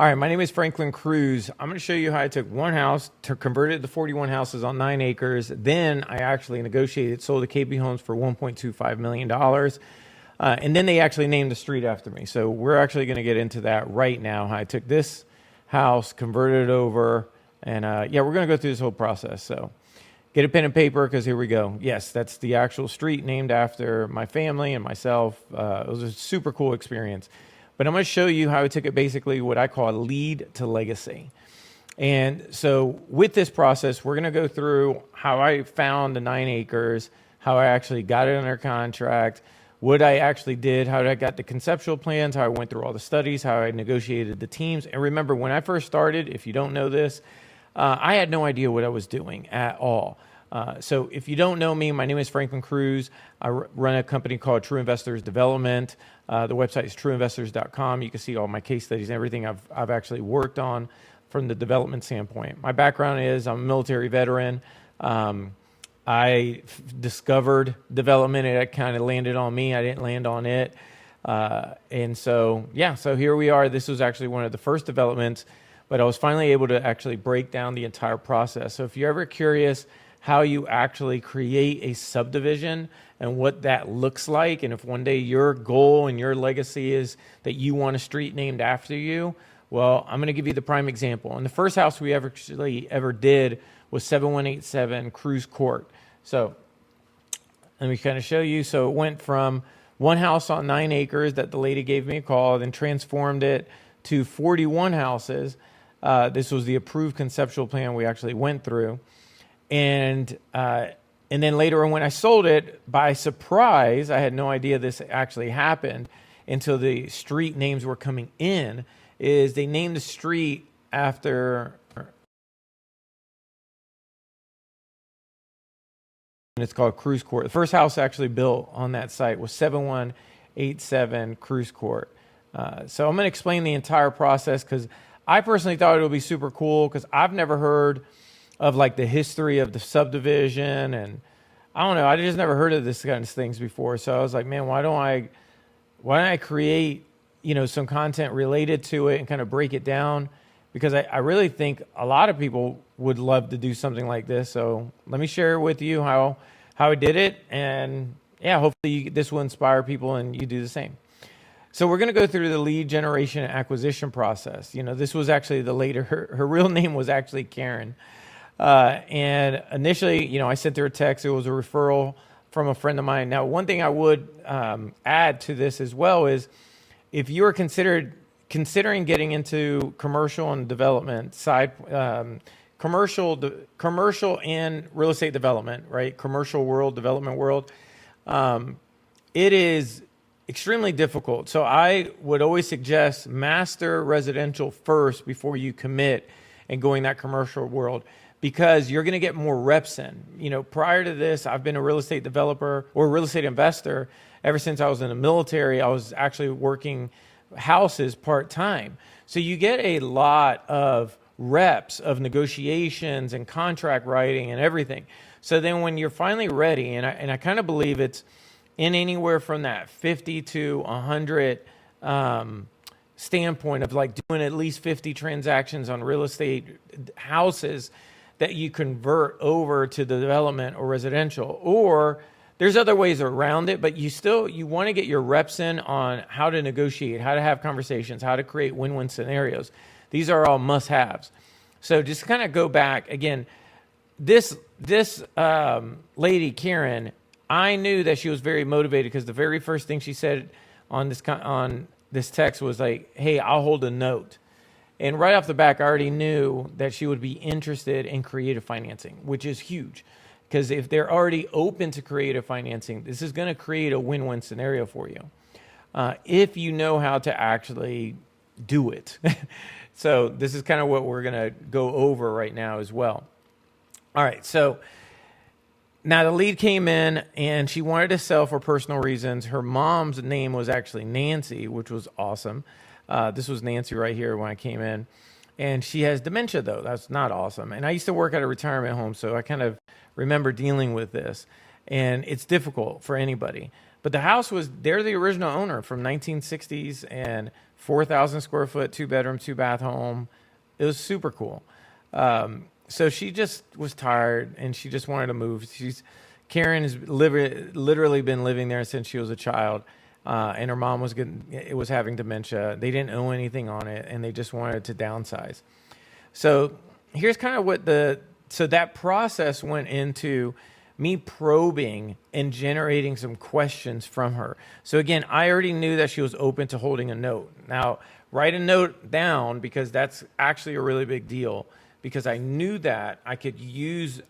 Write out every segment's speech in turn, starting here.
All right, my name is Franklin Cruz. I'm going to show you how I took one house to convert it to 41 houses on 9 acres. Then I actually negotiated, sold to KB Homes for $1.25 million. And then they actually named the street after me. So we're actually going to get into that right now. How I took this house, converted it over, and yeah, we're going to go through this whole process. So get a pen and paper because here we go. Yes, that's the actual street named after my family and myself. It was a super cool experience. But I'm going to show you how I took it basically what I call lead to legacy. And so with this process, we're going to go through how I found the 9 acres, how I actually got it under contract, what I actually did, how I got the conceptual plans, how I went through all the studies, how I negotiated the teams. And remember, when I first started, if you don't know this, I had no idea what I was doing at all. So if you don't know me, my name is Franklin Cruz. I run a company called True Investors Development. The website is trueinvestors.com. You can see all my case studies and everything I've actually worked on from the development standpoint. My background is I'm a military veteran. I discovered development. It kind of landed on me. I didn't land on it. And so, yeah, so here we are. This was actually one of the first developments, but I was finally able to actually break down the entire process. So if you're ever curious how you actually create a subdivision and what that looks like, and if one day your goal and your legacy is that you want a street named after you, well, I'm going to give you the prime example. And the first house we ever did was 7187 Cruz Court. So let me kind of show you. So it went from one house on 9 acres that the lady gave me a call, then transformed it to 41 houses. This was the approved conceptual plan we actually went through. And then later on when I sold it, by surprise, I had no idea this actually happened until the street names were coming in, is they named the street after, and it's called Cruz Court. The first house actually built on that site was 7187 Cruz Court. So I'm going to explain the entire process because I personally thought it would be super cool because I've never heard of like the history of the subdivision, and I don't know, I just never heard of this kind of things before. So I was like, man, why don't I create, some content related to it and kind of break it down? Because I really think a lot of people would love to do something like this. So let me share with you how I did it, and yeah, hopefully this will inspire people and you do the same. So we're going to go through the lead generation and acquisition process. This was actually the lady, her real name was actually Karen. And initially, I sent her a text. It was a referral from a friend of mine. Now, one thing I would add to this as well is if you're considering getting into commercial and development side, commercial and real estate development, right? Commercial world, development world, it is extremely difficult. So I would always suggest master residential first before you commit and going that commercial world, because you're going to get more reps in. Prior to this, I've been a real estate developer or real estate investor ever since I was in the military. I was actually working houses part-time. So you get a lot of reps of negotiations and contract writing and everything. So then when you're finally ready, and I kind of believe it's in anywhere from that 50 to 100 standpoint of like doing at least 50 transactions on real estate houses that you convert over to the development or residential. Or there's other ways around it, but you want to get your reps in on how to negotiate, how to have conversations, how to create win-win scenarios. These are all must-haves. So just kind of go back again. This lady, Karen, I knew that she was very motivated because the very first thing she said on this text was like, hey, I'll hold a note. And right off the back, I already knew that she would be interested in creative financing, which is huge. Because if they're already open to creative financing, this is going to create a win-win scenario for you. If you know how to actually do it. So this is kind of what we're going to go over right now as well. All right, so now the lead came in and she wanted to sell for personal reasons. Her mom's name was actually Nancy, which was awesome. This was Nancy right here when I came in. And she has dementia, though. That's not awesome. And I used to work at a retirement home, so I kind of remember dealing with this. And it's difficult for anybody. But the house they're the original owner from 1960s and 4,000 square foot, 2 bedroom, 2 bath home. It was super cool. So she just was tired and she just wanted to move. Karen has literally been living there since she was a child. And her mom was having dementia. They didn't owe anything on it, and they just wanted to downsize. So here's kind of so that process went into me probing and generating some questions from her. So again, I already knew that she was open to holding a note. Now, write a note down, because that's actually a really big deal, because I knew that I could use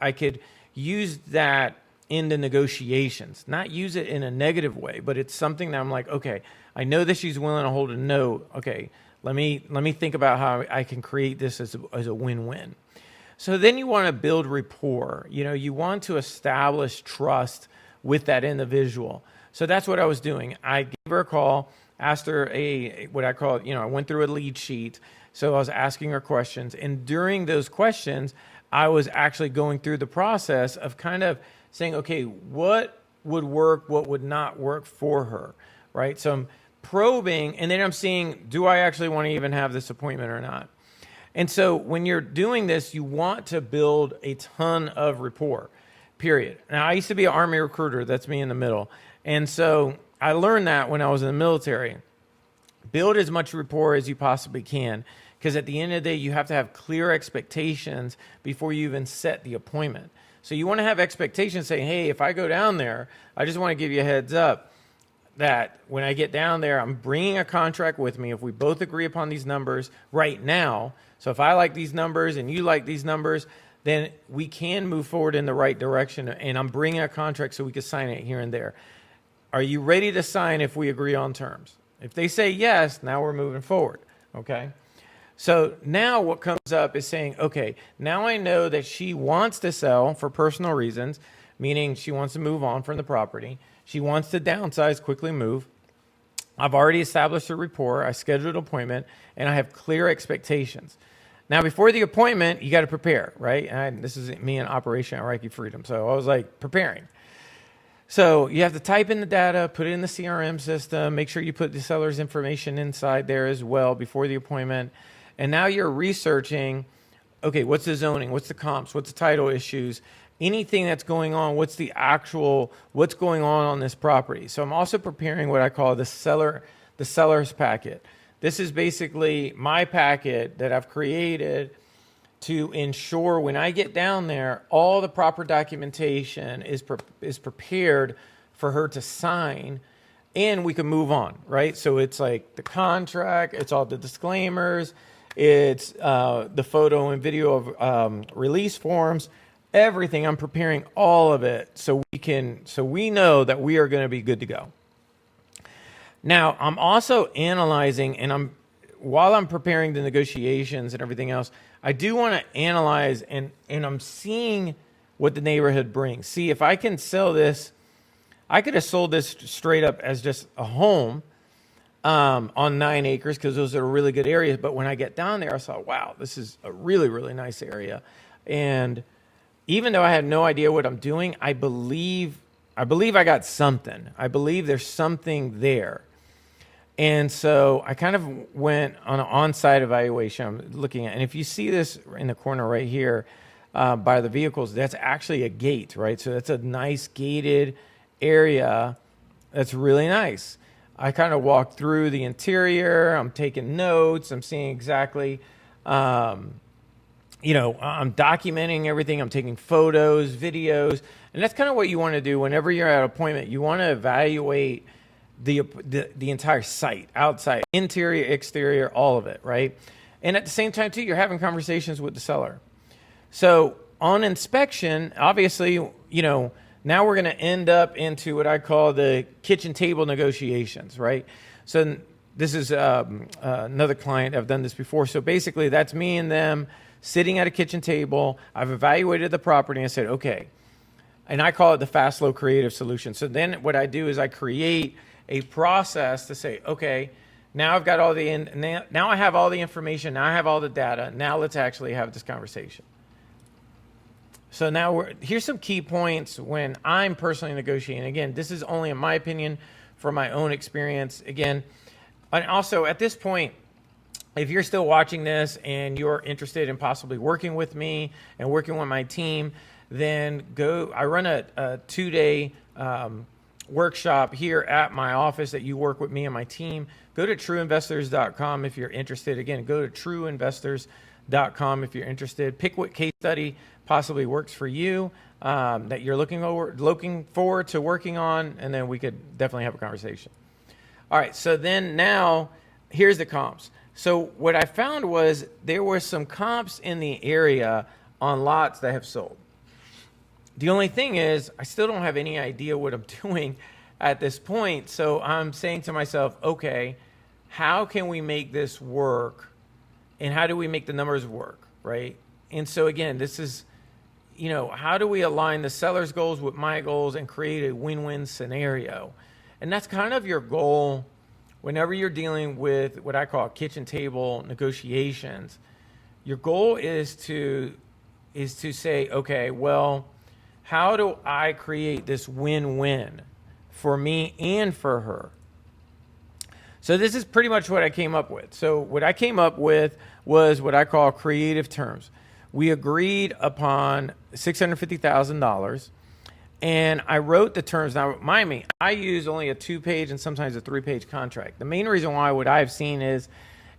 that in the negotiations, not use it in a negative way, but it's something that I'm like, okay, I know that she's willing to hold a note. Okay, let me think about how I can create this as a win-win. So then you want to build rapport. You want to establish trust with that individual. So that's what I was doing. I gave her a call, asked her what I call, I went through a lead sheet. So I was asking her questions. And during those questions, I was actually going through the process of kind of saying, okay, what would work, what would not work for her, right? So I'm probing, and then I'm seeing, do I actually want to even have this appointment or not? And so when you're doing this, you want to build a ton of rapport, period. Now, I used to be an Army recruiter. That's me in the middle. And so I learned that when I was in the military. Build as much rapport as you possibly can, because at the end of the day, you have to have clear expectations before you even set the appointment. So you want to have expectations saying, hey, if I go down there, I just want to give you a heads up that when I get down there, I'm bringing a contract with me. If we both agree upon these numbers right now, so if I like these numbers and you like these numbers, then we can move forward in the right direction. And I'm bringing a contract so we can sign it here and there. Are you ready to sign if we agree on terms? If they say yes, now we're moving forward, okay? So now what comes up is saying, okay, now I know that she wants to sell for personal reasons, meaning she wants to move on from the property. She wants to downsize, quickly move. I've already established a rapport. I scheduled an appointment, and I have clear expectations. Now, before the appointment, you got to prepare, right? And this is me in Operation Reiki Freedom. So I was like preparing. So you have to type in the data, put it in the CRM system, make sure you put the seller's information inside there as well before the appointment. And now you're researching, okay, what's the zoning? What's the comps? What's the title issues? Anything that's going on, what's going on this property? So I'm also preparing what I call the seller's packet. This is basically my packet that I've created to ensure when I get down there, all the proper documentation is prepared for her to sign, and we can move on, right? So it's like the contract, it's all the disclaimers, it's the photo and video of release forms, everything. I'm preparing all of it so we know that we are going to be good to go. Now, I'm also analyzing, and while I'm preparing the negotiations and everything else, I do want to analyze, and I'm seeing what the neighborhood brings. See, if I can sell this, I could have sold this straight up as just a home on 9 acres, because those are really good areas. But when I get down there, I saw, wow, this is a really, really nice area. And even though I had no idea what I'm doing, I believe I got something. I believe there's something there. And so I kind of went on an on-site evaluation. I'm looking at, and if you see this in the corner right here by the vehicles, that's actually a gate, right? So that's a nice gated area. That's really nice. I kind of walked through the interior. I'm taking notes. I'm seeing exactly, I'm documenting everything. I'm taking photos, videos, and that's kind of what you want to do whenever you're at an appointment. You want to evaluate the entire site, outside, interior, exterior, all of it, right? And at the same time, too, you're having conversations with the seller. So on inspection, obviously, now we're going to end up into what I call the kitchen table negotiations, right? So this is another client. I've done this before. So basically, that's me and them sitting at a kitchen table. I've evaluated the property and said, okay. And I call it the fast, slow, creative solution. So then what I do is I create a process to say, okay, now I've got now I have all the information. Now I have all the data. Now let's actually have this conversation. So now here's some key points when I'm personally negotiating. Again, this is only in my opinion from my own experience. Again, And also at this point, if you're still watching this and you're interested in possibly working with me and working with my team, then go. I run a 2-day workshop here at my office that you work with me and my team. Go to trueinvestors.com if you're interested. Again, go to trueinvestors.com if you're interested. Pick what case study possibly works for you that you're looking forward to working on, and then we could definitely have a conversation. All right, so then now here's the comps. So what I found was there were some comps in the area on lots that have sold. The only thing is I still don't have any idea what I'm doing at this point. So I'm saying to myself, okay, how can we make this work? And how do we make the numbers work, right? And so again, this is, how do we align the seller's goals with my goals and create a win-win scenario? And that's kind of your goal whenever you're dealing with what I call kitchen table negotiations. Your goal is to say, okay, well, how do I create this win-win for me and for her? So this is pretty much what I came up with. So what I came up with was what I call creative terms. We agreed upon $650,000, and I wrote the terms. Now, mind me, I use only a 2-page and sometimes a 3-page contract. The main reason why what I've seen is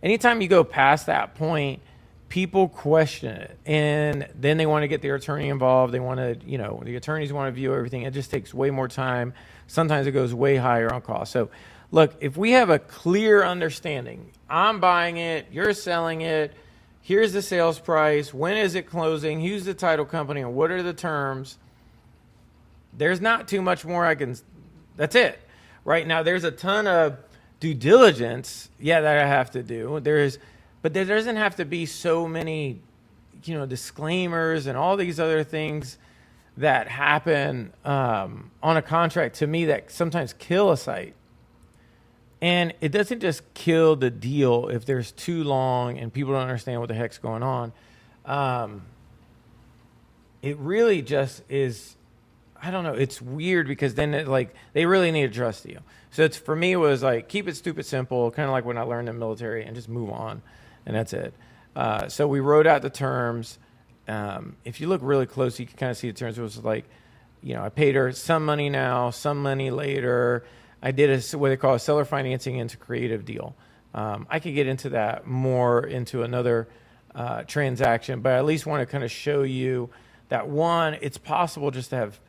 anytime you go past that point, people question it, and then they want to get their attorney involved. They want to, the attorneys want to view everything. It just takes way more time. Sometimes it goes way higher on cost. So look, if we have a clear understanding, I'm buying it, you're selling it, here's the sales price, when is it closing, who's the title company, and what are the terms, there's not too much more that's it. Right now, there's a ton of due diligence, that I have to do. But there doesn't have to be so many, disclaimers and all these other things that happen on a contract to me that sometimes kill a site. And it doesn't just kill the deal if there's too long and people don't understand what the heck's going on. It really just is, I don't know, it's weird because then they really need to trust you. So for me, it was like, keep it stupid simple, kind of like when I learned in the military, and just move on. And that's it. So we wrote out the terms. If you look really close, you can kind of see the terms. It was like, I paid her some money now, some money later. I did what they call a seller financing into creative deal. I could get into that more into another transaction, but I at least want to kind of show you that, one, it's possible just to have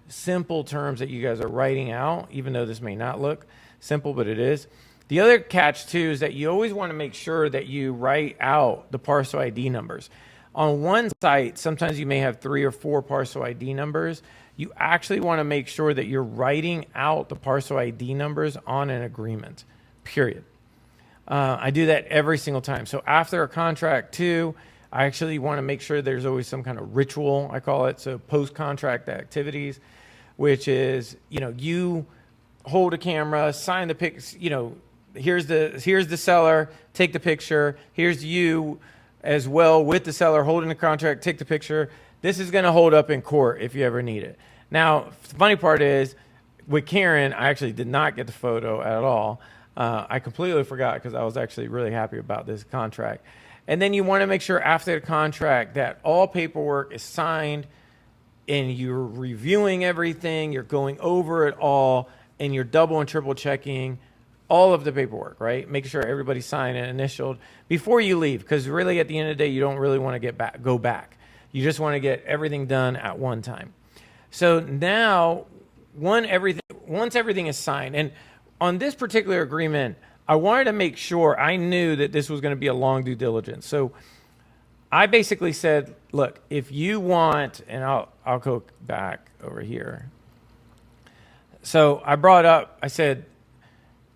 simple terms that you guys are writing out, even though this may not look simple, but it is. The other catch, too, is that you always want to make sure that you write out the parcel ID numbers. On one site, sometimes you may have 3 or 4 parcel ID numbers. You actually want to make sure that you're writing out the parcel ID numbers on an agreement, period. I do that every single time. So after a contract, too, I actually want to make sure there's always some kind of ritual, I call it, so post-contract activities, which is, you hold a camera, sign the pics, here's the seller, take the picture. Here's you as well with the seller holding the contract, take the picture. This is going to hold up in court if you ever need it. Now, the funny part is, with Karen, I actually did not get the photo at all. I completely forgot because I was actually really happy about this contract. And then you want to make sure after the contract that all paperwork is signed and you're reviewing everything, you're going over it all, and you're double and triple checking all of the paperwork, right? Making sure everybody signed and initialed before you leave, because really at the end of the day, you don't really want to go back. You just want to get everything done at one time. So now, once everything is signed, and on this particular agreement, I wanted to make sure I knew that this was going to be a long due diligence. So I basically said, look, if you want, and I'll go back over here. So I said,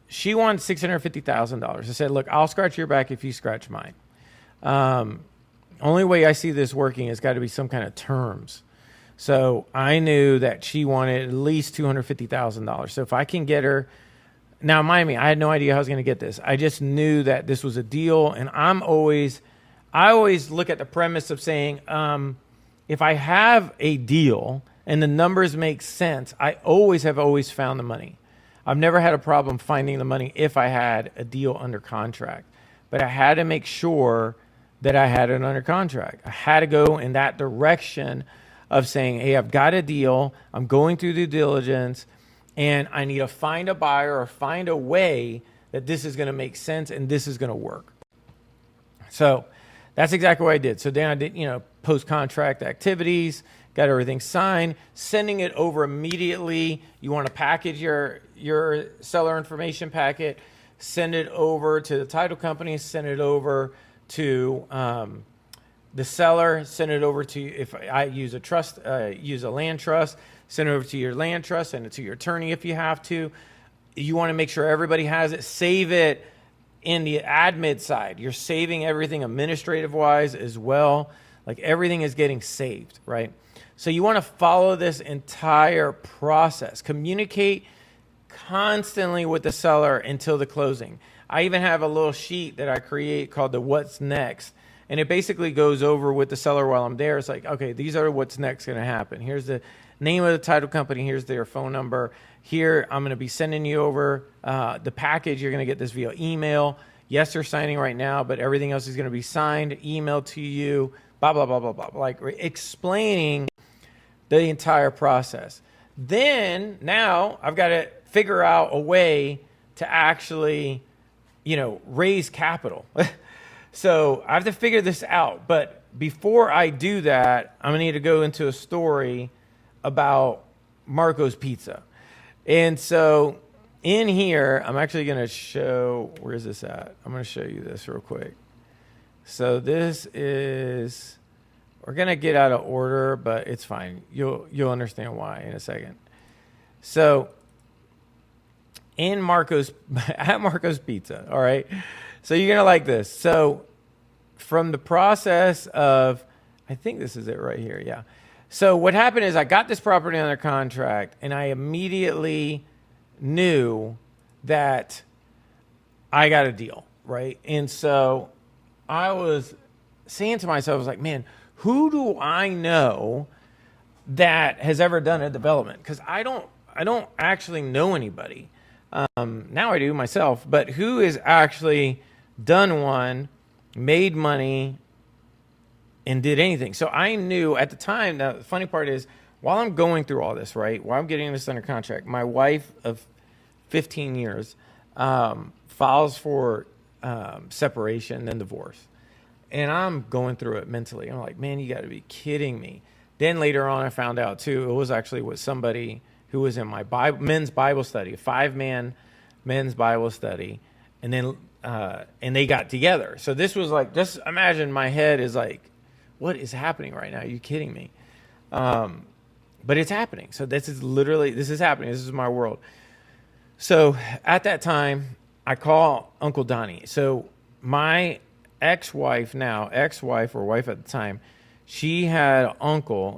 she wanted $650,000. I said, look, I'll scratch your back if you scratch mine. Only way I see this working has got to be some kind of terms. So I knew that she wanted at least $250,000. So if I can get her, now mind me, I had no idea how I was going to get this. I just knew that this was a deal, and I always look at the premise of saying, if I have a deal and the numbers make sense, I always have found the money. I've never had a problem finding the money if I had a deal under contract. But I had to make sure that I had it under contract. I had to go in that direction of saying, hey, I've got a deal. I'm going through due diligence, and I need to find a buyer or find a way that this is going to make sense and this is going to work. So that's exactly what I did. So then I did, post-contract activities, got everything signed, sending it over immediately. You want to package your seller information packet, send it over to the title company, send it over to the seller, send it over to, if I use a land trust, send it over to your land trust, send it to your attorney if you have to. You want to make sure everybody has it. Save it in the admin side. You're saving everything administrative-wise as well. Like everything is getting saved, right? So you want to follow this entire process. Communicate constantly with the seller until the closing. I even have a little sheet that I create called the What's Next. And it basically goes over with the seller while I'm there. It's like, okay, these are what's next going to happen. Here's the name of the title company. Here's their phone number. Here, I'm going to be sending you over the package. You're going to get this via email. Yes, they're signing right now, but everything else is going to be signed, emailed to you, blah, blah, blah, blah, blah. Like explaining the entire process. Then now I've got to figure out a way to actually, raise capital. So I have to figure this out. But before I do that, I'm going to need to go into a story about Marco's Pizza. And so in here, I'm actually going to show, where's this at? I'm going to show you this real quick. So this is, we're going to get out of order, but it's fine. You'll understand why in a second. So at Marco's Pizza, all right? So you're going to like this. So from the process of, I think this is it right here, yeah. So what happened is I got this property under contract, and I immediately knew that I got a deal, right? And so I was saying to myself, I was like, man, who do I know that has ever done a development? Because I don't actually know anybody. Now I do myself, but who has actually done one, made money, and did anything? So I knew at the time, now the funny part is, while I'm going through all this, right, while I'm getting this under contract, my wife of 15 years files for separation and divorce. And I'm going through it mentally. I'm like, man, you got to be kidding me. Then later on, I found out, too, it was actually with somebody who was in my men's Bible study, a 5-man men's Bible study. And then and they got together. So this was like, just imagine my head is like, what is happening right now? Are you kidding me? But it's happening. So this is happening. This is my world. So at that time, I call Uncle Donnie. So my ex-wife or wife at the time, she had an uncle.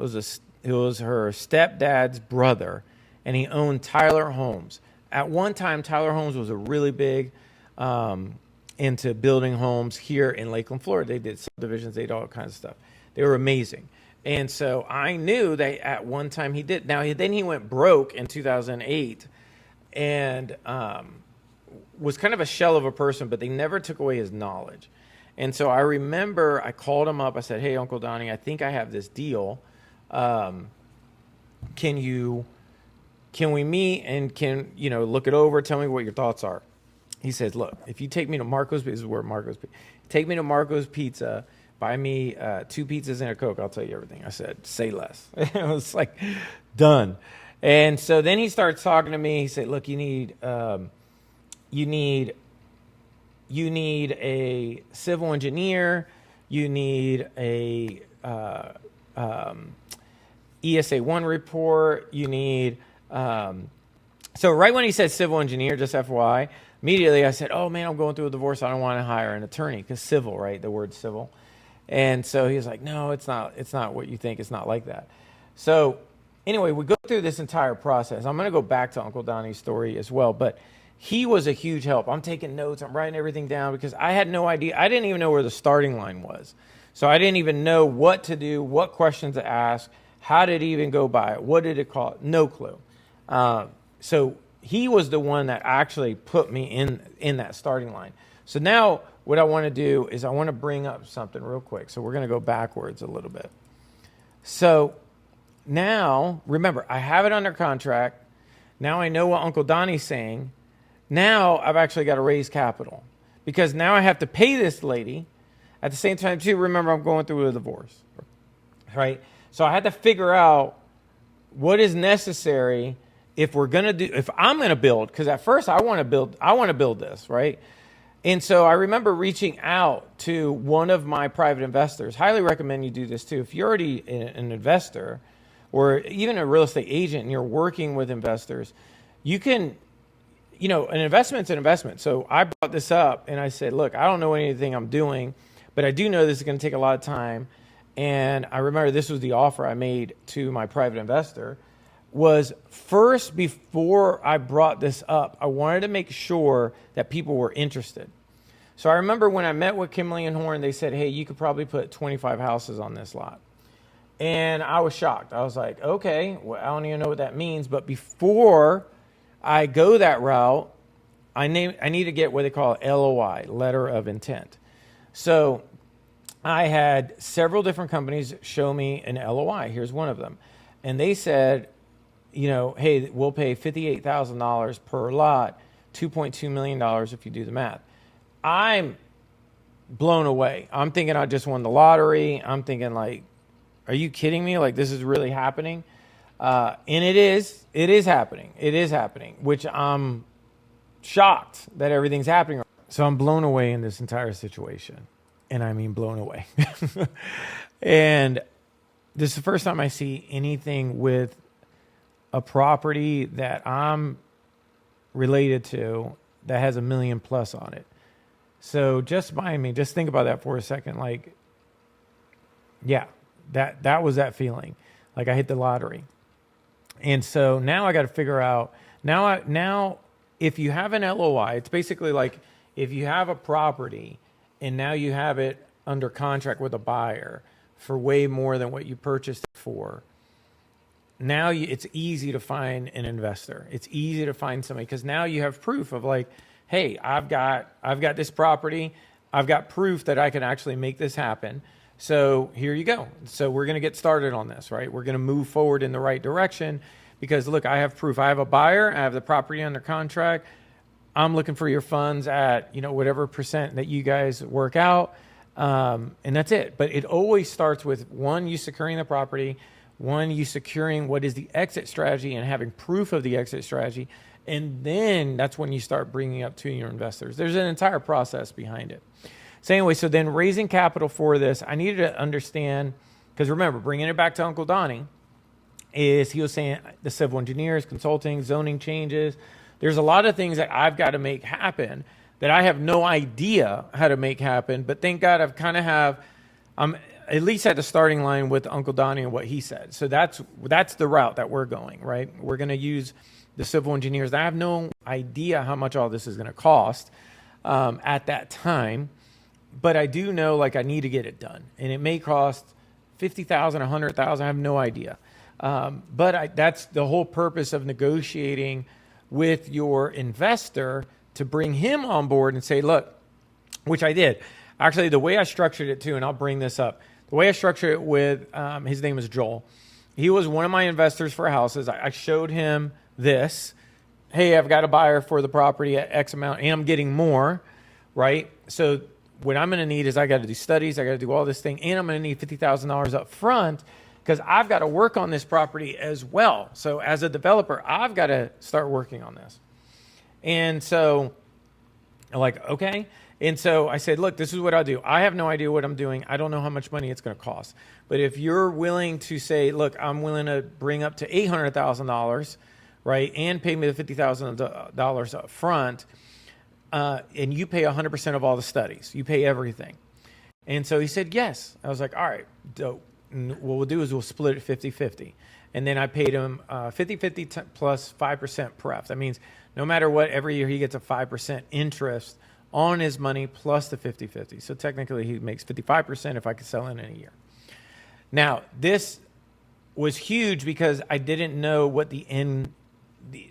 It was her stepdad's brother, and he owned Tyler Homes. At one time, Tyler Homes was a really big into building homes here in Lakeland, Florida. They did subdivisions, they did all kinds of stuff. They were amazing. And so I knew that at one time he did. Now, then he went broke in 2008 and was kind of a shell of a person, but they never took away his knowledge. And so I remember I called him up. I said, hey, Uncle Donnie, I think I have this deal. Can we meet and look it over? Tell me what your thoughts are. He says, look, if you take me to Marco's, this is where Marco's, take me to Marco's Pizza, buy me 2 pizzas and a Coke, I'll tell you everything. I said, say less. It was like, done. And so then he starts talking to me. He said, look, you need a civil engineer. You need a ESA 1 report. You need, so right when he said civil engineer, just FYI, immediately I said, oh man, I'm going through a divorce. I don't want to hire an attorney because civil, right? The word civil. And so he was like, no, it's not what you think. It's not like that. So anyway, we go through this entire process. I'm going to go back to Uncle Donnie's story as well, but he was a huge help. I'm taking notes. I'm writing everything down because I had no idea. I didn't even know where the starting line was. So I didn't even know what to do, what questions to ask, how did it even go by it, what did it cost? No clue. So he was the one that actually put me in that starting line. So now what I want to do is I want to bring up something real quick. So we're going to go backwards a little bit. So now, remember, I have it under contract. Now I know what Uncle Donnie's saying. Now I've actually got to raise capital because now I have to pay this lady. At the same time, too, remember, I'm going through a divorce, right? So I had to figure out what is necessary if I'm going to build, because at first I want to build this, right? And so I remember reaching out to one of my private investors. Highly recommend you do this too. If you're already an investor or even a real estate agent and you're working with investors, you can, an investment's an investment. So I brought this up and I said, look, I don't know anything I'm doing, but I do know this is going to take a lot of time. And I remember this was the offer I made to my private investor. Was first, before I brought this up, I wanted to make sure that people were interested. So I remember when I met with Kimley and Horn, they said, hey, you could probably put 25 houses on this lot. And I was shocked. I was like, okay, well, I don't even know what that means. But before I go that route, I need to get what they call LOI, letter of intent. So I had several different companies show me an LOI. Here's one of them. And they said, hey, we'll pay $58,000 per lot, $2.2 million if you do the math. I'm blown away. I'm thinking I just won the lottery. I'm thinking like, are you kidding me? Like this is really happening? And it is happening. It is happening, which I'm shocked that everything's happening. So I'm blown away in this entire situation. And I mean blown away. And this is the first time I see anything with a property that I'm related to that has $1 million plus on it. So just think about that for a second. Like, yeah, that was that feeling. Like I hit the lottery. And so now I got to figure out, now if you have an LOI, it's basically like if you have a property and now you have it under contract with a buyer for way more than what you purchased it for, now it's easy to find an investor. It's easy to find somebody because now you have proof of like, hey, I've got this property. I've got proof that I can actually make this happen. So here you go. So we're going to get started on this, right? We're going to move forward in the right direction because look, I have proof. I have a buyer. I have the property under contract. I'm looking for your funds at, whatever percent that you guys work out. And that's it. But it always starts with one, you securing the property, one, you securing what is the exit strategy and having proof of the exit strategy. And then that's when you start bringing up to your investors. There's an entire process behind it. So anyway, so then raising capital for this, I needed to understand, because remember, bringing it back to Uncle Donnie, is he was saying the civil engineers, consulting, zoning changes. There's a lot of things that I've got to make happen that I have no idea how to make happen. But thank God I'm at least at the starting line with Uncle Donnie and what he said. So that's the route that we're going, right? We're going to use the civil engineers. I have no idea how much all this is going to cost at that time. But I do know, like, I need to get it done. And it may cost $50,000, $100,000. I have no idea. But that's the whole purpose of negotiating with your investor, to bring him on board and say, look, which I did. Actually, the way I structured it too, and I'll bring this up, the way I structured it with, his name is Joel. He was one of my investors for houses. I showed him this. Hey, I've got a buyer for the property at X amount, and I'm getting more, right? So what I'm going to need is I got to do studies. I got to do all this thing, and I'm going to need $50,000 up front because I've got to work on this property as well. So as a developer, I've got to start working on this. And so I'm like, okay. And so I said, look, this is what I'll do. I have no idea what I'm doing. I don't know how much money it's going to cost. But if you're willing to say, look, I'm willing to bring up to $800,000, right, and pay me the $50,000 up front, and you pay 100% of all the studies. You pay everything. And so he said, yes. I was like, all right, dope. And what we'll do is we'll split it 50-50. And then I paid him 50-50 plus 5% pref. That means no matter what, every year he gets a 5% interest on his money plus the 50-50. So technically he makes 55% if I could sell in a year. Now, this was huge because I didn't know what the end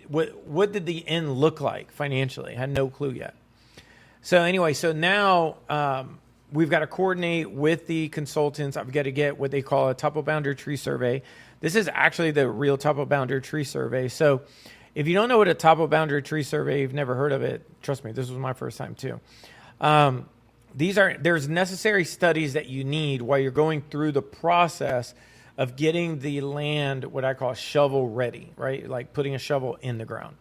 what did the end look like financially? I had no clue yet. So anyway, so now we've got to coordinate with the consultants. I've got to get what they call a topo boundary tree survey. This is actually the real topo boundary tree survey. So if you don't know what a topo boundary tree survey, you've never heard of it, trust me, this was my first time too. There's necessary studies that you need while you're going through the process of getting the land, what I call shovel ready, right? Like putting a shovel in the ground.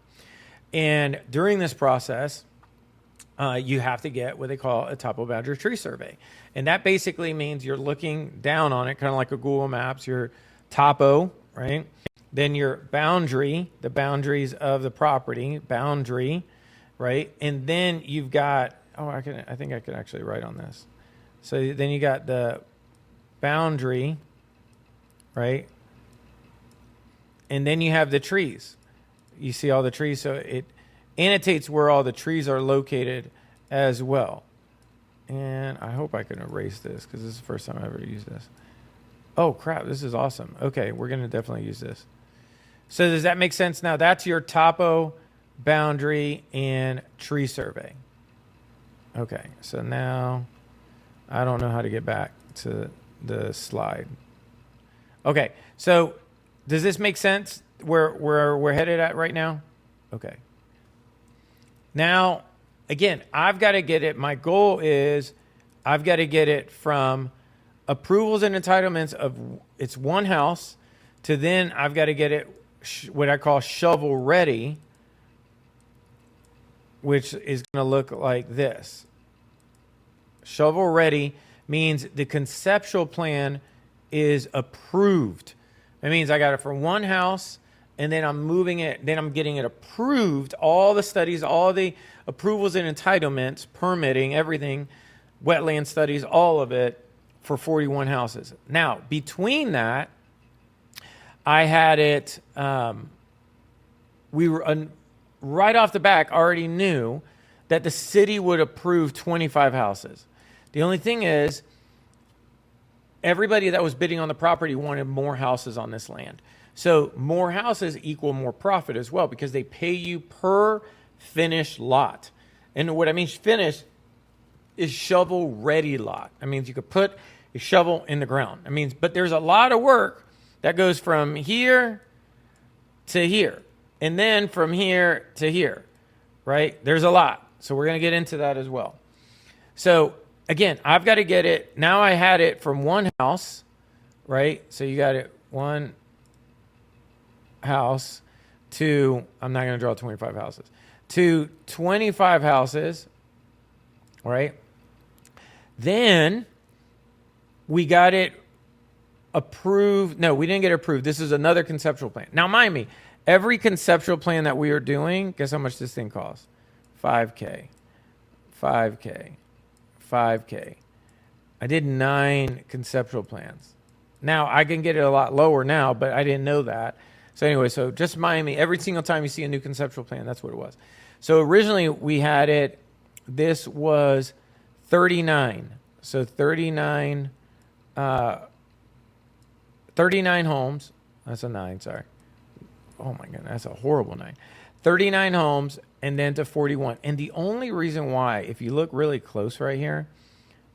And during this process, you have to get what they call a topo boundary tree survey. And that basically means you're looking down on it, kind of like a Google Maps, your topo, right? Then your boundary, the boundaries of the property, boundary, right? And then you've got, I think I could actually write on this. So then you got the boundary, right? And then you have the trees. You see all the trees, so it annotates where all the trees are located as well. And I hope I can erase this because this is the first time I ever used this. Oh crap, this is awesome. Okay, we're going to definitely use this. So does that make sense now? That's your topo, boundary, and tree survey. Okay, so now I don't know how to get back to the slide. Okay, so does this make sense where we're headed at right now? Okay. Now, again, I've got to get it. My goal is I've got to get it from approvals and entitlements of it's one house to then I've got to get it what I call shovel ready, which is going to look like this. Shovel ready means the conceptual plan is approved. That means I got it from one house and then I'm moving it, then I'm getting it approved, all the studies, all the approvals and entitlements, permitting, everything, wetland studies, all of it for 41 houses. Now, between that, I had it, we were right off the back already knew that the city would approve 25 houses. The only thing is, everybody that was bidding on the property wanted more houses on this land. So more houses equal more profit as well because they pay you per finished lot. And what I mean finished is shovel ready lot. That means you could put a shovel in the ground. That means, but there's a lot of work that goes from here to here and then from here to here, right? There's a lot. So we're going to get into that as well. So again, I've got to get it. Now I had it from one house, right? So you got it one house to, I'm not going to draw 25 houses, to 25 houses, right? Then we got it approved. No, we didn't get approved. This is another conceptual plan. Now, mind me, every conceptual plan that we are doing, guess how much this thing costs? $5K, $5K, $5K. I did 9 conceptual plans. Now, I can get it a lot lower now, but I didn't know that. So anyway, so just mind me, every single time you see a new conceptual plan, that's what it was. So originally we had it, this was 39. So 39 homes. That's a 9, sorry. Oh my goodness, that's a horrible 9. 39 homes and then to 41. And the only reason why, if you look really close right here,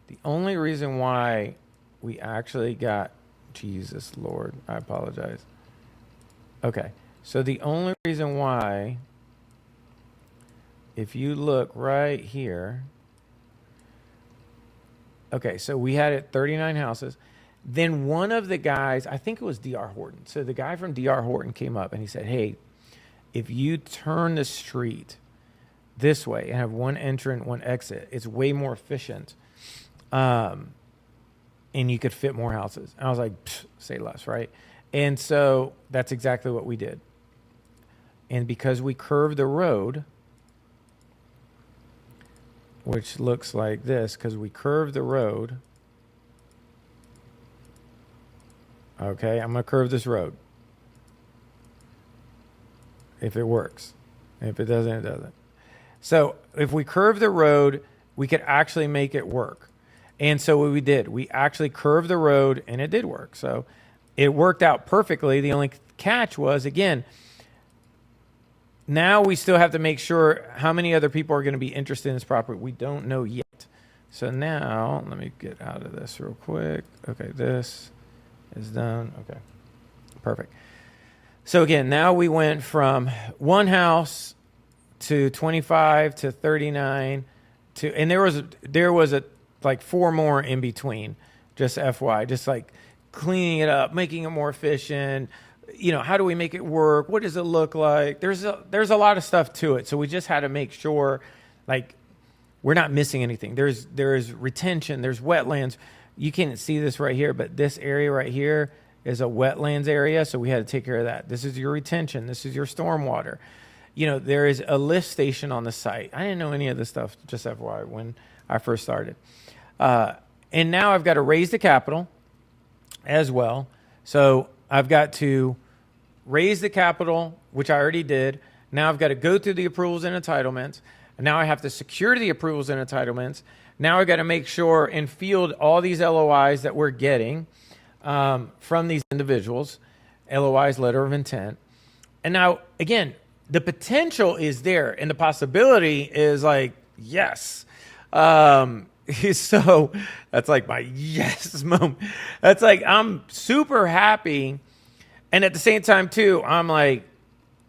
the only reason why we actually got, Jesus Lord, I apologize. Okay, so the only reason why, if you look right here, okay, so we had it 39 houses. Then one of the guys, I think it was D.R. Horton. So the guy from D.R. Horton came up and he said, hey, if you turn the street this way and have one entrance, one exit, it's way more efficient. And you could fit more houses. And I was like, say less, right? And so that's exactly what we did. And because we curved the road, which looks like this, because we curved the road. Okay, I'm going to curve this road. If it works. If it doesn't, it doesn't. So if we curve the road, we could actually make it work. And so what we did, we actually curved the road, and it did work. So it worked out perfectly. The only catch was, again, now we still have to make sure how many other people are going to be interested in this property. We don't know yet. So now, let me get out of this real quick. Okay, this is done. Okay, perfect. So again, now we went from one house to 25 to 39 to, and there was a like four more in between, just FY, just like cleaning it up, making it more efficient. How do we make it work? What does it look like? There's a lot of stuff to it. So we just had to make sure, like, we're not missing anything. There's retention, there's wetlands. You can't see this right here, but this area right here is a wetlands area, so we had to take care of that. This is your retention. This is your stormwater. There is a lift station on the site. I didn't know any of this stuff, just FYI, when I first started. And now I've got to raise the capital as well. So I've got to raise the capital, which I already did. Now I've got to go through the approvals and entitlements. Now I have to secure the approvals and entitlements. Now I've got to make sure and field all these LOIs that we're getting from these individuals, LOIs, letter of intent. And now, again, the potential is there and the possibility is like, yes. So that's like my yes moment. That's like, I'm super happy. And at the same time too, I'm like,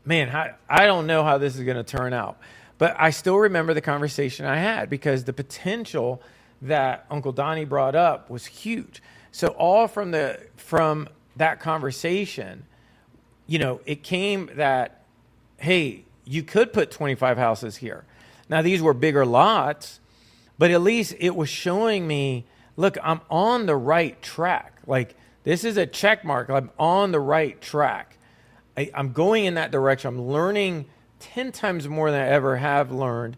man, I don't know how this is going to turn out. But I still remember the conversation I had because the potential that Uncle Donnie brought up was huge. So all from that conversation, it came that, hey, you could put 25 houses here. Now, these were bigger lots, but at least it was showing me, look, I'm on the right track. Like, this is a check mark. I'm on the right track. I'm going in that direction. I'm learning 10 times more than I ever have learned.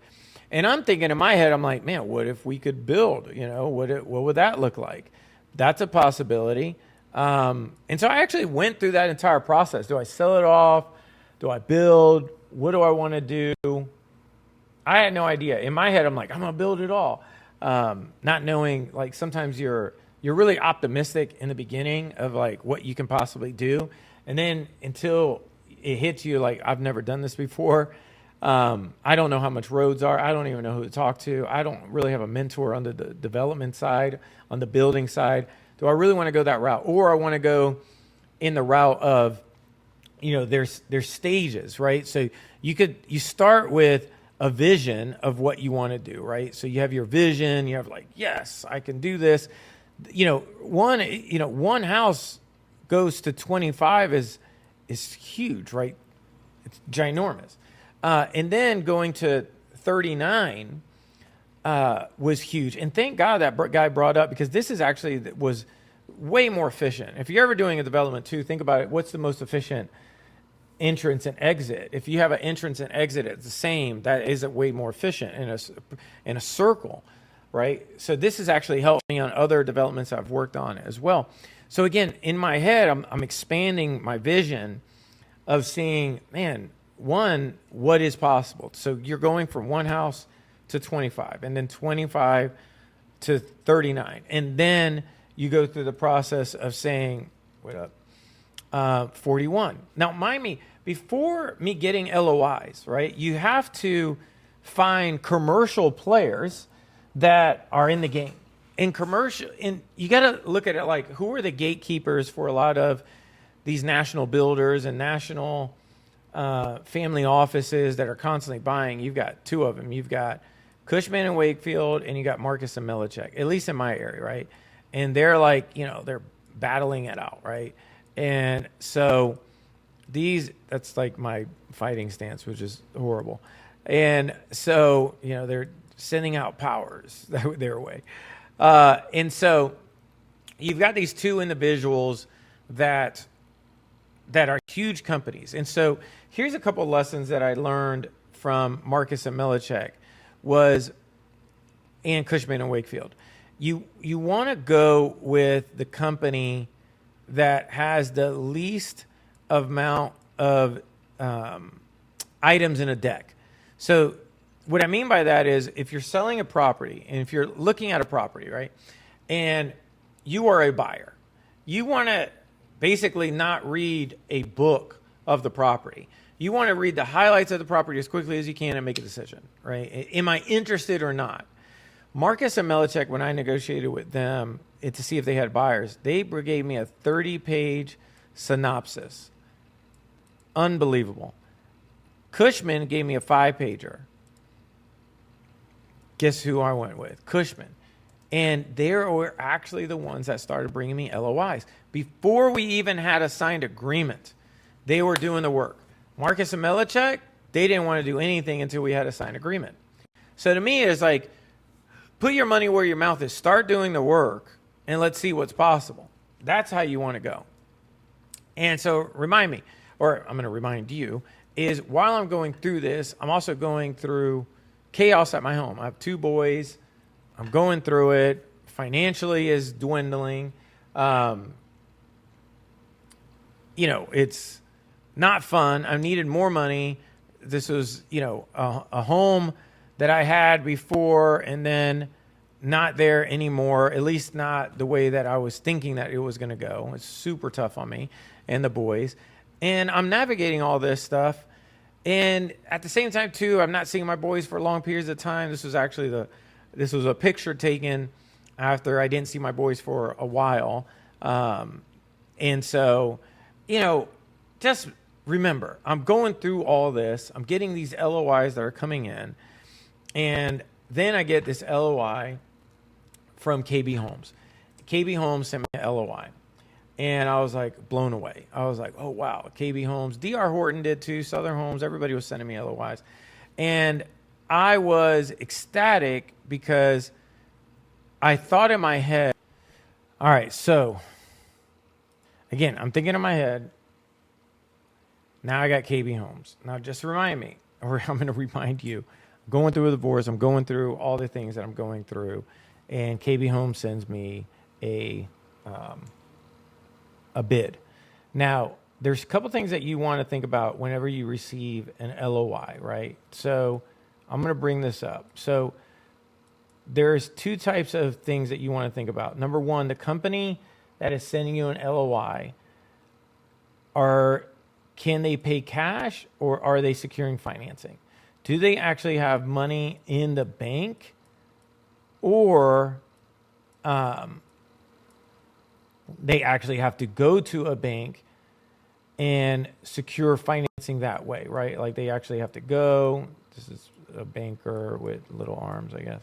And I'm thinking in my head, I'm like, man, what if we could build? What would that look like? That's a possibility. And so I actually went through that entire process. Do I sell it off? Do I build? What do I want to do? I had no idea. In my head, I'm like, I'm going to build it all. Not knowing, like, sometimes you're really optimistic in the beginning of like what you can possibly do. And then until it hits you, like, I've never done this before. I don't know how much roads are. I don't even know who to talk to. I don't really have a mentor on the development side, on the building side. Do I really want to go that route? Or I want to go in the route of, there's stages, right? So you start with a vision of what you want to do, right? So you have your vision, you have like, yes, I can do this. One house goes to 25 is huge, right? It's ginormous. And then going to 39 was huge. And thank God that guy brought up, because this is actually was way more efficient. If you're ever doing a development too, think about it. What's the most efficient entrance and exit? If you have an entrance and exit at the same, that is way more efficient in a circle, right? So this has actually helped me on other developments I've worked on as well. So again, in my head, I'm expanding my vision of seeing, man, one, what is possible. So you're going from one house to 25, and then 25 to 39. And then you go through the process of saying, 41. Now, mind me, before me getting LOIs, right, you have to find commercial players that are in the game. In commercial, and you got to look at it like, who are the gatekeepers for a lot of these national builders and national family offices that are constantly buying? You've got two of them. You've got Cushman and Wakefield, and you got Marcus and Millichek, at least in my area, right? And they're like, they're battling it out, right? And so that's like my fighting stance, which is horrible. And so, they're sending out powers their way. And so you've got these two individuals that are huge companies. And so here's a couple of lessons that I learned from Marcus and Millichek and Cushman and Wakefield. You want to go with the company that has the least amount of items in a deck. So what I mean by that is, if you're selling a property and if you're looking at a property, right, and you are a buyer, you want to basically not read a book of the property. You want to read the highlights of the property as quickly as you can and make a decision, right? Am I interested or not? Marcus and Melichek, when I negotiated with them to see if they had buyers, they gave me a 30-page synopsis. Unbelievable. Cushman gave me a 5-pager. Guess who I went with? Cushman. And they were actually the ones that started bringing me LOIs. Before we even had a signed agreement, they were doing the work. Marcus and Melichek, they didn't want to do anything until we had a signed agreement. So to me, it's like, put your money where your mouth is. Start doing the work, and let's see what's possible. That's how you want to go. And so remind me, or I'm going to remind you, is while I'm going through this, I'm also going through chaos at my home. I have 2 boys. I'm going through it. Financially is dwindling. It's not fun. I needed more money. This was, a home that I had before and then not there anymore, at least not the way that I was thinking that it was going to go. It's super tough on me and the boys. And I'm navigating all this stuff. And at the same time, too, I'm not seeing my boys for long periods of time. This was actually this was a picture taken after I didn't see my boys for a while. And so, just remember, I'm going through all this. I'm getting these LOIs that are coming in. And then I get this LOI from KB Homes. KB Homes sent me an LOI. And I was like blown away. I was like, oh, wow, KB Homes. D.R. Horton did too, Southern Homes. Everybody was sending me LOIs. And I was ecstatic because I thought in my head, all right, so again, I'm thinking in my head, now I got KB Homes. Now just remind me, or I'm going to remind you, I'm going through a divorce. I'm going through all the things that I'm going through. And KB Homes sends me a bid. Now, there's a couple things that you want to think about whenever you receive an LOI, right? So I'm going to bring this up. So there's 2 types of things that you want to think about. Number one, the company that is sending you an LOI, can they pay cash or are they securing financing? Do they actually have money in the bank or they actually have to go to a bank and secure financing that way, right? Like they actually have to go. This is a banker with little arms, I guess.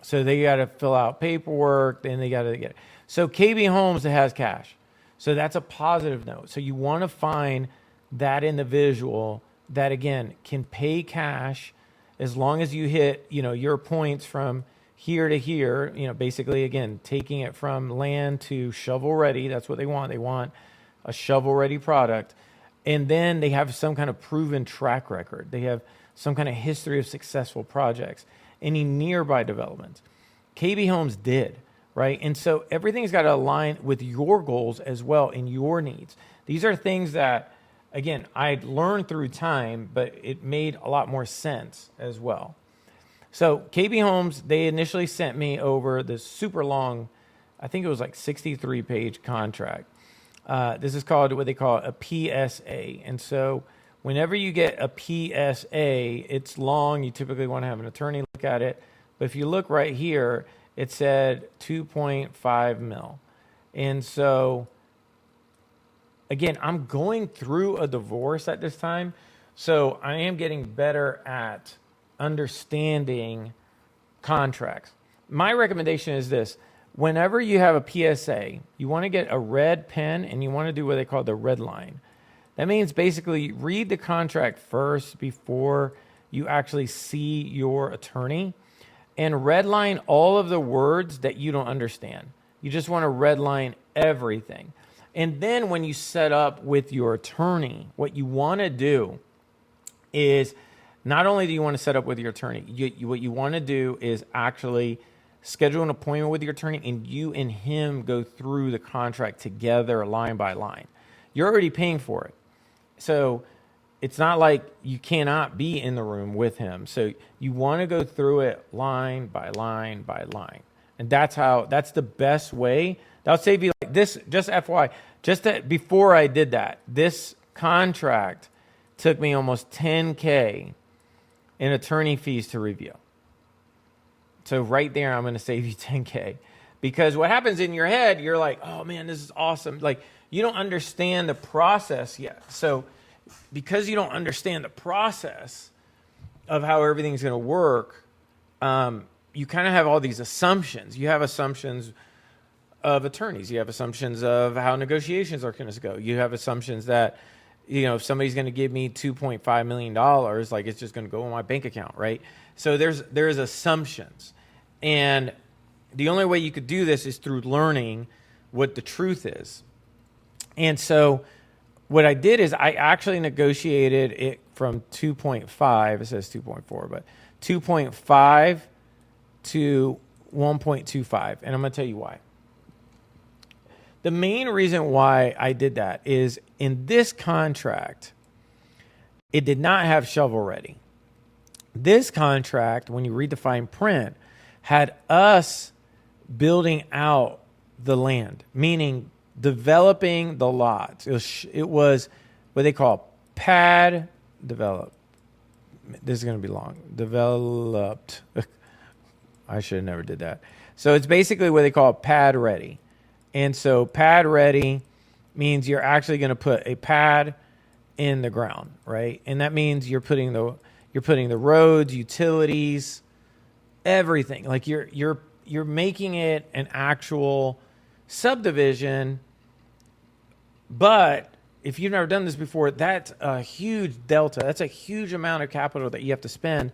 So they got to fill out paperwork, then they got to get it. So KB Homes has cash. So that's a positive note. So you want to find that individual that, again, can pay cash as long as you hit, your points from here to here, basically, again, taking it from land to shovel ready. That's what they want. They want a shovel ready product. And then they have some kind of proven track record. They have some kind of history of successful projects. Any nearby developments. KB Homes did, right? And so everything's got to align with your goals as well and your needs. These are things that, again, I'd learned through time, but it made a lot more sense as well. So KB Homes, they initially sent me over this super long, I think it was like 63-page contract. This is called what they call a PSA. And so whenever you get a PSA, it's long. You typically want to have an attorney look at it. But if you look right here, it said 2.5 mil. And so, again, I'm going through a divorce at this time. So I am getting better at understanding contracts. My recommendation is this. Whenever you have a PSA, you want to get a red pen and you want to do what they call the red line. That means basically read the contract first before you actually see your attorney and redline all of the words that you don't understand. You just want to redline everything. And then when you set up with your attorney, what you want to do is not only do you want to set up with your attorney, what you want to do is actually schedule an appointment with your attorney and you and him go through the contract together line by line. You're already paying for it. So it's not like you cannot be in the room with him. So you want to go through it line by line by line. And that's the best way. That'll save you like this, just FYI, before I did that, this contract took me almost $10K in attorney fees to review. So right there, I'm going to save you $10K. Because what happens in your head, you're like, oh man, this is awesome. Like, you don't understand the process yet. So because you don't understand the process of how everything's going to work, you kind of have all these assumptions. You have assumptions of attorneys. You have assumptions of how negotiations are going to go. You have assumptions that, if somebody's going to give me $2.5 million, like it's just going to go in my bank account, right? So there's assumptions. And the only way you could do this is through learning what the truth is. And so what I did is I actually negotiated it from 2.5, it says 2.4, but 2.5 to 1.25. And I'm going to tell you why. The main reason why I did that is in this contract, it did not have shovel ready. This contract, when you read the fine print, had us building out the land, meaning developing the lots. It was what they call pad develop. This is going to be long. Developed. I should have never did that. So it's basically what they call pad ready. And so pad ready means you're actually going to put a pad in the ground, right? And that means you're putting the roads, utilities, everything. Like you're making it an actual subdivision. But if you've never done this before, that's a huge delta. That's a huge amount of capital that you have to spend.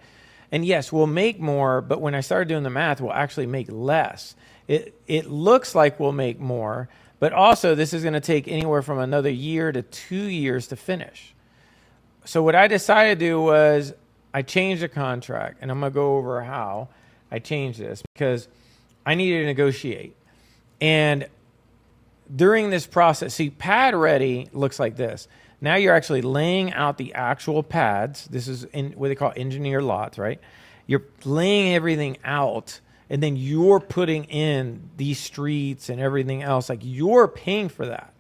And yes, we'll make more, but when I started doing the math, we'll actually make less. It looks like we'll make more, but also this is going to take anywhere from another year to 2 years to finish. So what I decided to do was I changed the contract, and I'm going to go over how I changed this because I needed to negotiate. And during this process, see, pad ready looks like this. Now you're actually laying out the actual pads. This is what they call engineer lots, right? You're laying everything out, and then you're putting in these streets and everything else. Like, you're paying for that.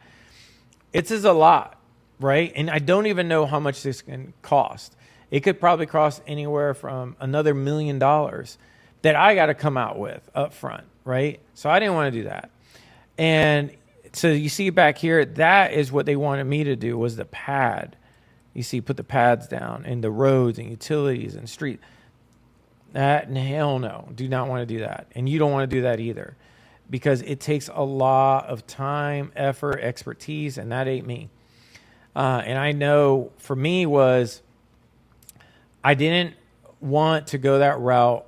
It's a lot, right? And I don't even know how much this can cost. It could probably cost anywhere from another $1 million that I got to come out with up front, right? So I didn't want to do that. And so you see back here, that is what they wanted me to do, was the pad. You see, put the pads down and the roads and utilities and street. Hell no, do not want to do that. And you don't want to do that either, because it takes a lot of time, effort, expertise, and that ain't me. And I know for me I didn't want to go that route,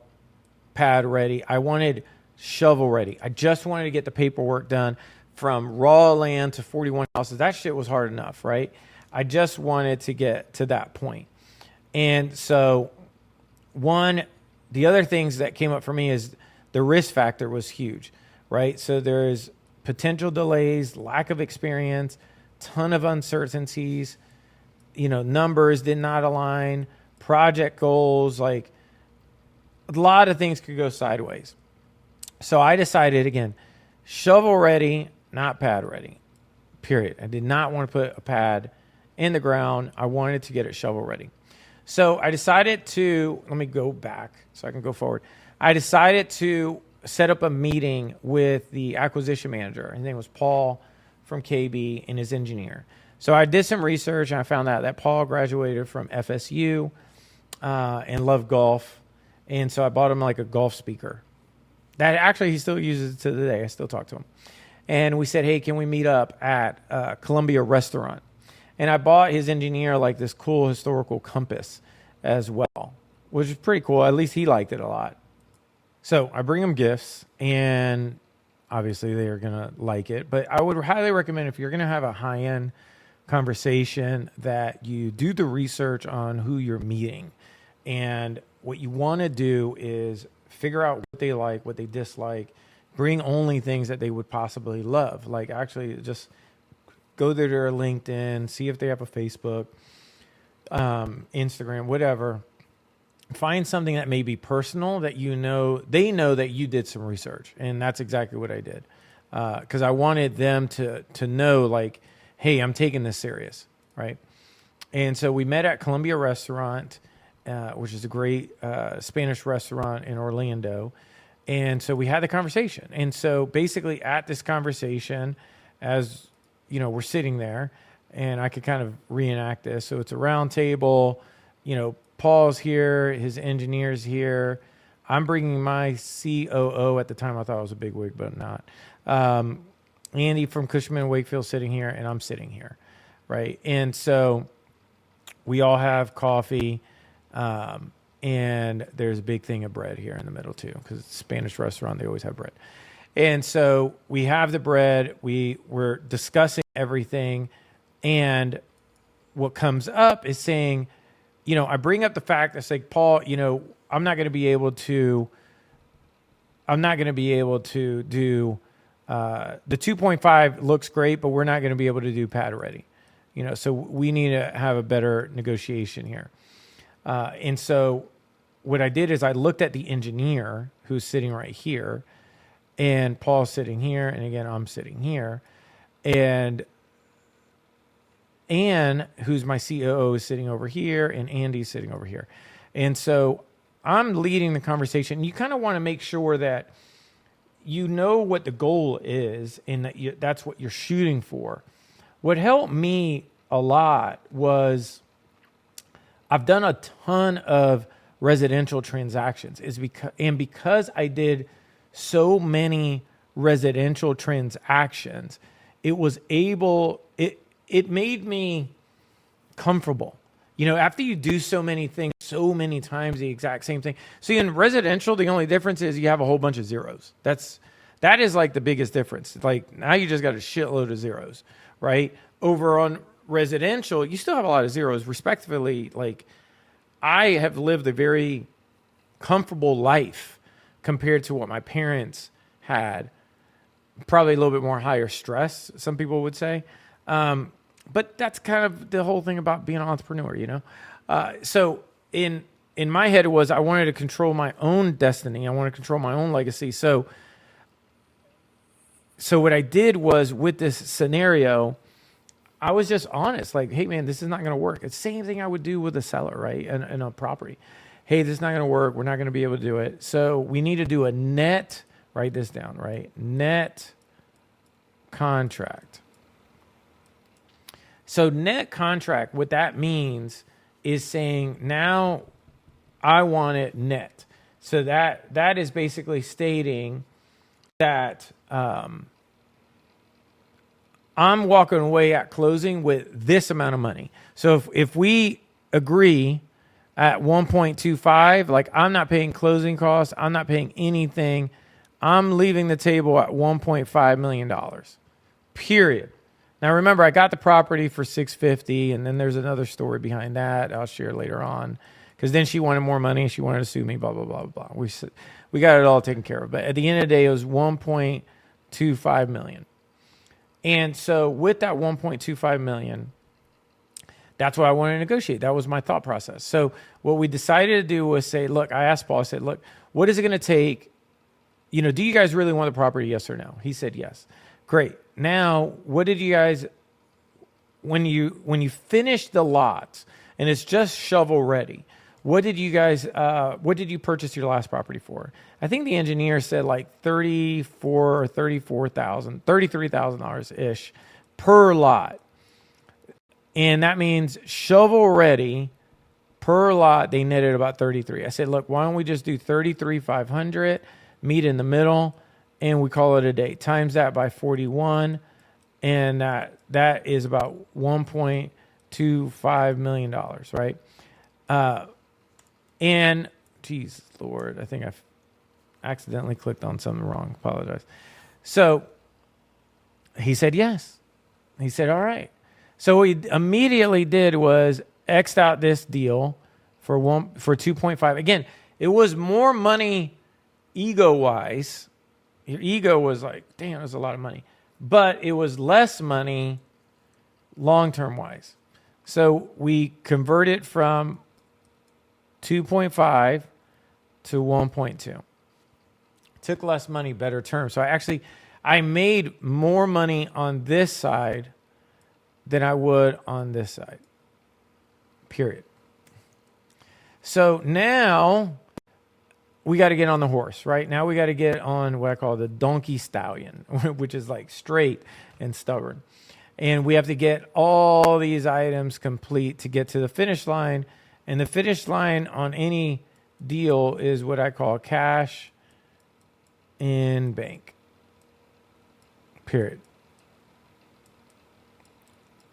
pad ready. I wanted shovel ready. I just wanted to get the paperwork done from raw land to 41 houses. That shit was hard enough, right? I just wanted to get to that point. And so the other things that came up for me is the risk factor was huge, right? So there's potential delays, lack of experience, ton of uncertainties, numbers did not align, project goals, like a lot of things could go sideways. So I decided, again, shovel ready, not pad ready, period. I did not want to put a pad in the ground. I wanted to get it shovel ready. So I decided let me go back so I can go forward. I decided to set up a meeting with the acquisition manager. His name was Paul from KB, and his engineer. So I did some research, and I found out that Paul graduated from FSU and loved golf. And so I bought him like a golf speaker. That actually he still uses it to the day. I still talk to him. And we said, hey, can we meet up at Columbia Restaurant? And I bought his engineer like this cool historical compass as well, which is pretty cool. At least he liked it a lot. So I bring him gifts, and obviously they are going to like it. But I would highly recommend, if you're going to have a high-end conversation, that you do the research on who you're meeting. And what you want to do is figure out what they like, what they dislike. Bring only things that they would possibly love. Like, actually just go to their LinkedIn, see if they have a Facebook, Instagram, whatever. Find something that may be personal, that they know that you did some research. And that's exactly what I did. Because I wanted them to know, like, hey, I'm taking this serious. right? And so we met at Columbia Restaurant, which is a great Spanish restaurant in Orlando. And so we had the conversation. And so basically at this conversation, as you know, we're sitting there, and I could kind of reenact this. So it's a round table, you know, Paul's here, his engineer's here. I'm bringing my COO. At the time I thought I was a big wig, but not. Andy from Cushman & Wakefield sitting here, and I'm sitting here, right? And so we all have coffee, and there's a big thing of bread here in the middle too, because it's a Spanish restaurant, they always have bread. And so we have the bread, we're discussing everything, and what comes up is saying, you know, I bring up the fact that's like, Paul, you know, I'm not going to be able to do the 2.5 looks great, but we're not going to be able to do pad ready, you know, so we need to have a better negotiation here. And so what I did is I looked at the engineer who's sitting right here, and Paul's sitting here, and again, I'm sitting here, and Ann, who's my COO, is sitting over here, and Andy's sitting over here. And so I'm leading the conversation. You kind of want to make sure that you know what the goal is and that that's what you're shooting for. What helped me a lot was I've done a ton of residential transactions because I did so many residential transactions, it made me comfortable. You know, after you do so many things, so many times the exact same thing. See, in residential, the only difference is you have a whole bunch of zeros. That is like the biggest difference. Like now you just got a shitload of zeros, right? Over on residential, you still have a lot of zeros. Respectively, like I have lived a very comfortable life compared to what my parents had. Probably a little bit more higher stress, some people would say. But that's kind of the whole thing about being an entrepreneur, you know? So in my head, it was I wanted to control my own destiny. I want to control my own legacy. So what I did was with this scenario, I was just honest. Like, hey, man, this is not going to work. It's the same thing I would do with a seller, right? And a property. Hey, this is not going to work. We're not going to be able to do it. So we need to do a net, write this down, right? Net contract. So net contract, what that means is saying now I want it net. So that is basically stating that I'm walking away at closing with this amount of money. So if we agree at 1.25, like I'm not paying closing costs, I'm not paying anything, I'm leaving the table at $1.5 million, period. Now, remember, I got the property for $650, and then there's another story behind that I'll share later on, because then she wanted more money. She wanted to sue me, blah, blah, blah, blah. We got it all taken care of. But at the end of the day, it was $1.25 million. And so with that $1.25 million, that's what I wanted to negotiate. That was my thought process. So what we decided to do was say, look, I asked Paul, I said, look, what is it going to take? You know, do you guys really want the property, yes or no? He said yes. Great. Now, what did you guys, when you finish the lot and it's just shovel ready, what did you purchase your last property for? I think the engineer said like $33,000 ish per lot. And that means shovel ready per lot, they netted about 33. I said, look, why don't we just do 33,500, meet in the middle, and we call it a day. Times that by 41, and that is about $1.25 million, right? And, geez, Lord, I think I've accidentally clicked on something wrong. Apologize. So he said yes. He said, all right. So what he immediately did was X'd out this deal for 2.5. Again, it was more money ego-wise. Your ego was like, damn, that's a lot of money. But it was less money long-term wise. So we converted from 2.5 to 1.2. Took less money, better terms. So I made more money on this side than I would on this side, period. So now we got to get on the horse, right? Now we got to get on what I call the donkey stallion, which is like straight and stubborn. And we have to get all these items complete to get to the finish line. And the finish line on any deal is what I call cash in bank, period.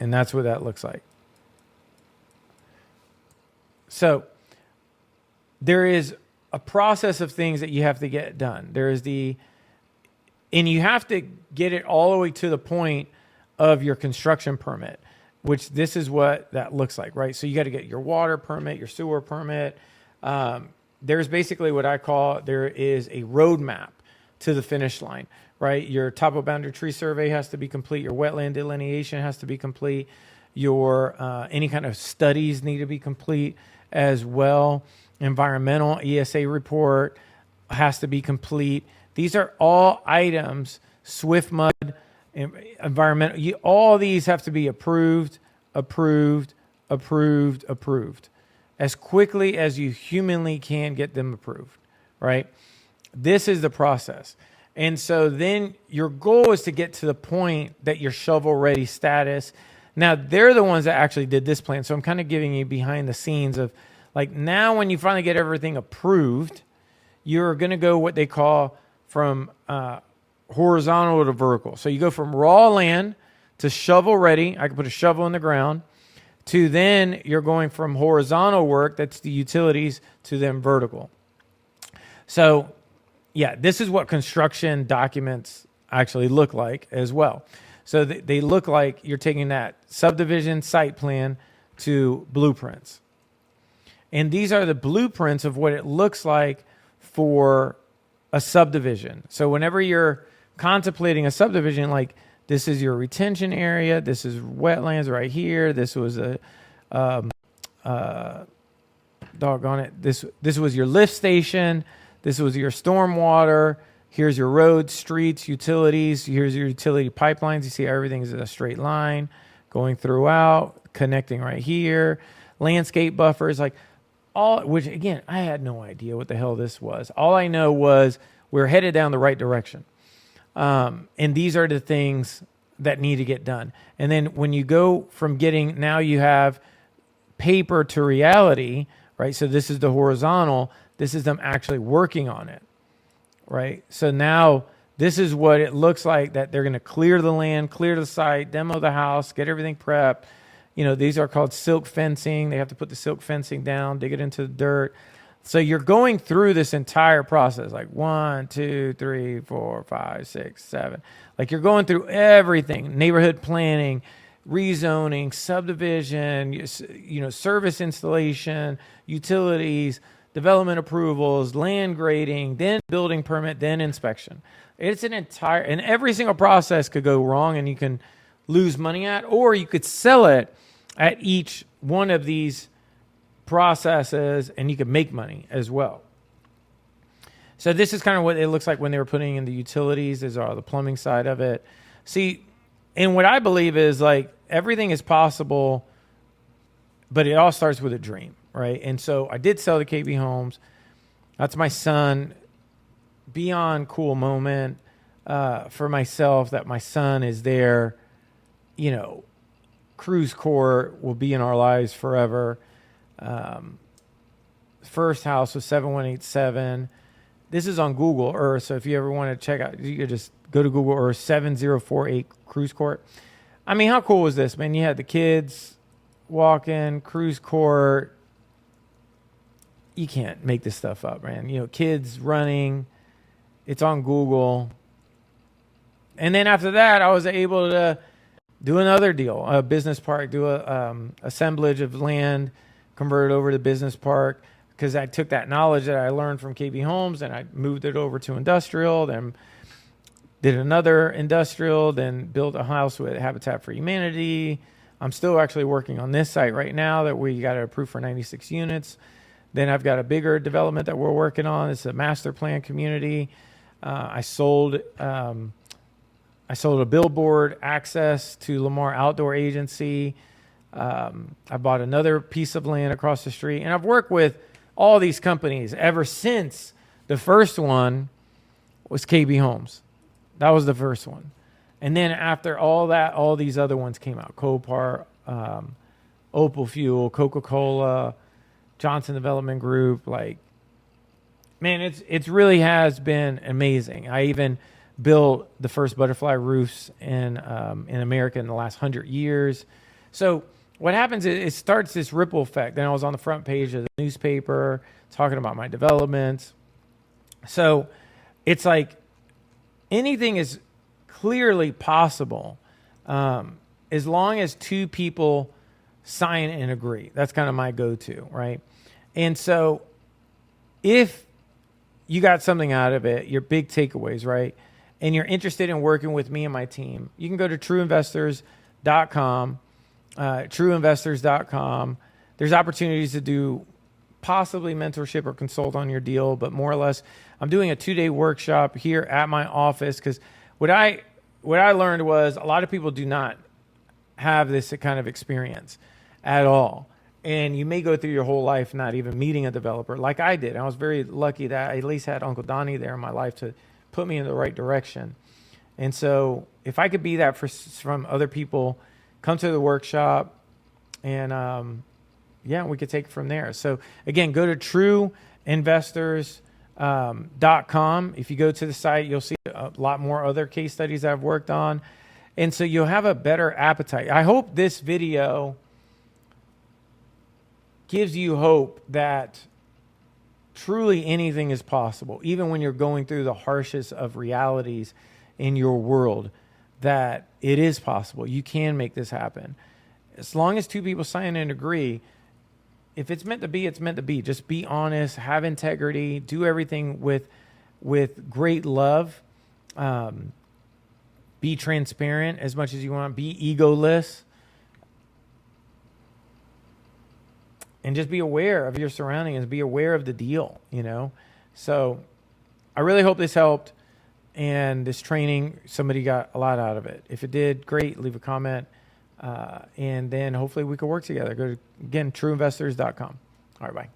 And that's what that looks like. So there is a process of things that you have to get done. There is and you have to get it all the way to the point of your construction permit, which this is what that looks like, right? So you got to get your water permit, your sewer permit. There's basically what I call, there is a roadmap to the finish line, right? Your topo boundary tree survey has to be complete. Your wetland delineation has to be complete. Your any kind of studies need to be complete as well. Environmental ESA report has to be complete. These are all items, SwiftMud, environmental, all these have to be approved as quickly as you humanly can get them approved, right? This is the process. And so then your goal is to get to the point that you're shovel ready status. Now they're the ones that actually did this plan. So I'm kind of giving you behind the scenes of like, now when you finally get everything approved, you're going to go what they call from horizontal to vertical. So you go from raw land to shovel ready. I can put a shovel in the ground to then you're going from horizontal work, that's the utilities, to then vertical. So yeah, this is what construction documents actually look like as well. So they look like you're taking that subdivision site plan to blueprints. And these are the blueprints of what it looks like for a subdivision. So whenever you're contemplating a subdivision, like this is your retention area, this is wetlands right here, this was a doggone it, this was your lift station, this was your stormwater, here's your roads, streets, utilities, here's your utility pipelines. You see everything is in a straight line going throughout, connecting right here, landscape buffers, like all, which again, I had no idea what the hell this was. All I know was we're headed down the right direction. And these are the things that need to get done. And then when you go from getting, now you have paper to reality, right? So this is the horizontal. This is them actually working on it, right? So now this is what it looks like, that they're going to clear the land, clear the site, demo the house, get everything prepped. You know, these are called silk fencing. They have to put the silk fencing down, dig it into the dirt. So you're going through this entire process, like 1, 2, 3, 4, 5, 6, 7. Like you're going through everything, neighborhood planning, rezoning, subdivision, you know, service installation, utilities, development approvals, land grading, then building permit, then inspection. It's an entire, and every single process could go wrong and you can lose money at, or you could sell it at each one of these processes and you could make money as well. So this is kind of what it looks like when they were putting in the utilities. These are the plumbing side of it. See, and what I believe is like everything is possible, but it all starts with a dream, right? And so I did sell the KB Homes. That's my son. Beyond cool moment for myself that my son is there. You know, Cruise Court will be in our lives forever. First house was 7187. This is on Google Earth, so if you ever want to check out, you could just go to Google Earth, 7048 Cruise Court. I mean, how cool was this, man? You had the kids walking, Cruise Court. You can't make this stuff up, man. You know, kids running. It's on Google. And then after that, I was able to do another deal, a business park, do a assemblage of land, convert it over to business park, because I took that knowledge that I learned from KB Homes and I moved it over to industrial, then did another industrial, then built a house with Habitat for Humanity. I'm still actually working on this site right now that we got it approved for 96 units. Then I've got a bigger development that we're working on. It's a master plan community. I sold I sold a billboard access to Lamar Outdoor Agency. I bought another piece of land across the street, and I've worked with all these companies ever since the first one was KB Homes. That was the first one. And then after all that, all these other ones came out. Copar, Opal Fuel, Coca-Cola, Johnson Development Group. Like, man, it's really has been amazing. I even built the first butterfly roofs in America in the last 100 years. So what happens is it starts this ripple effect. Then I was on the front page of the newspaper talking about my developments. So it's like anything is clearly possible as long as two people sign and agree. That's kind of my go-to, right? And so if you got something out of it, your big takeaways, right? And you're interested in working with me and my team, you can go to trueinvestors.com, trueinvestors.com. There's opportunities to do possibly mentorship or consult on your deal, but more or less, I'm doing a 2-day workshop here at my office because what I learned was a lot of people do not have this kind of experience at all. And you may go through your whole life not even meeting a developer like I did. I was very lucky that I at least had Uncle Donnie there in my life to put me in the right direction. And so if I could be that from other people, come to the workshop and we could take it from there. So again, go to trueinvestors.com. If you go to the site, you'll see a lot more other case studies that I've worked on. And so you'll have a better appetite. I hope this video gives you hope that truly anything is possible, even when you're going through the harshest of realities in your world, that it is possible. You can make this happen. As long as two people sign and agree, if it's meant to be, it's meant to be. Just be honest, have integrity, do everything with great love. Be transparent as much as you want, be egoless. And just be aware of your surroundings, be aware of the deal, So I really hope this helped. And this training, somebody got a lot out of it. If it did, great, leave a comment. And then hopefully we could work together. Go to, again, trueinvestors.com. All right, bye.